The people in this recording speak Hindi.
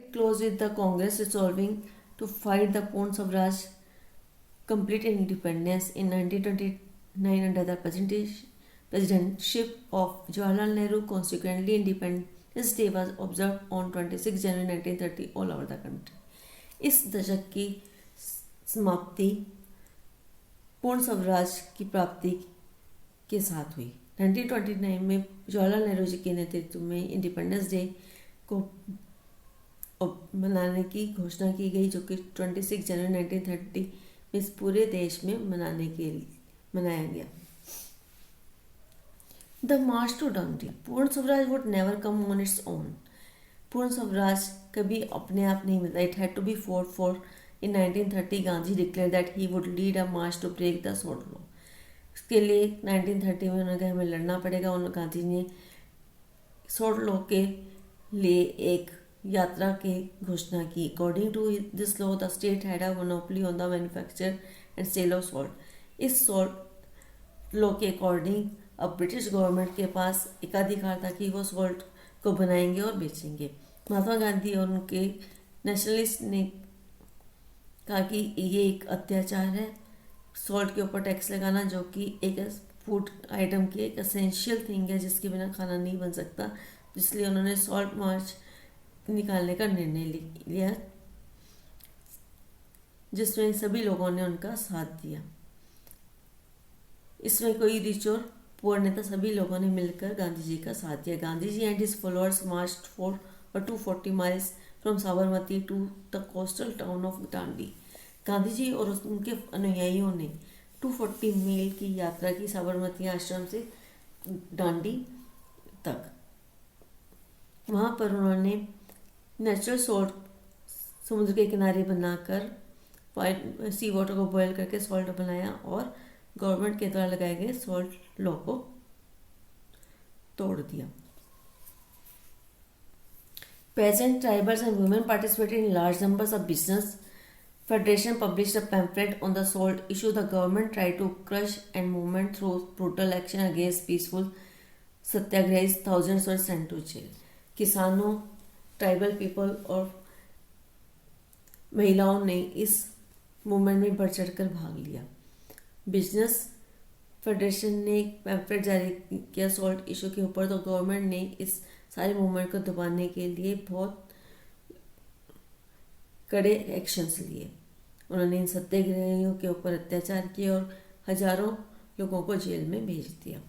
close with the Congress resolving to fight the Pune Swaraj complete independence in 1929 under the presidentship of Jawaharlal Nehru. Consequently, Independence Day was observed on 26 January 1930 all over the country. इस दशक की समाप्ति पूर्ण स्वराज की प्राप्ति के साथ हुई। 1929 में जवाहरलाल नेहरू जी के नेतृत्व में इंडिपेंडेंस डे को मनाने की घोषणा की गई, जो कि 26 जनवरी 1930 में इस पूरे देश में मनाया गया। The march to Dandi. Purna Swaraj would never come on its own. पूर्ण स्वराज कभी अपने आप नहीं मिलता। It had to be for in 1930 Gandhi declare that he would lead a march to break the salt law. इसके लिए 1930 में उन्होंने कहा हमें लड़ना पड़ेगा। उन गांधी ने सोल्ट लॉ के लिए एक यात्रा की घोषणा की। According to this law the state had a monopoly on the manufacture and sale of salt. इस सॉल्ट लॉ के अकॉर्डिंग अब ब्रिटिश गवर्नमेंट के पास एकाधिकार था कि वो सॉल्ट को बनाएंगे और बेचेंगे। महात्मा गांधी और उनके नेशनलिस्ट ने कहा कि ये एक अत्याचार है सॉल्ट के ऊपर टैक्स लगाना, जो कि एक फूड आइटम की एक एसेंशियल थिंग है जिसके बिना खाना नहीं बन सकता। इसलिए उन्होंने सॉल्ट मार्च निकालने का निर्णय लिया, जिसमें सभी लोगों ने उनका साथ दिया। इसमें कोई रिच और पुअर नेता सभी लोगों ने मिलकर गांधी जी का साथ दिया। Gandhi ji and his followers marched for 240 miles from Sabarmati to the coastal town of Dandi. Gandhi ji और उनके अनुयायियों ने 240 मील की यात्रा की साबरमती आश्रम से दांडी तक। वहाँ पर उन्होंने नेचुरल सॉल्ट समुद्र के किनारे बनाकर सी वाटर को बॉयल करके सॉल्ट बनाया और गवर्नमेंट के द्वारा लगाए गए सॉल्ट लॉ को तोड़ दिया। Peasant, tribals and women participated in large numbers of business. Federation published a pamphlet on the salt issue. The government tried to crush and movement through brutal action against peaceful Satyagrahi. Thousands were sent to jail. किसानों, ट्राइबल पीपल और महिलाओं ने इस मूवमेंट में बढ़ चढ़कर भाग लिया। बिजनेस फेडरेशन ने एक पैम्फलेट जारी किया सॉल्ट इशू के ऊपर, तो गवर्नमेंट ने इस सारे मूवमेंट को दबाने के लिए बहुत कड़े एक्शंस लिए। उन्होंने इन सत्याग्रहियों के ऊपर अत्याचार किए और हजारों लोगों को जेल में भेज दिया।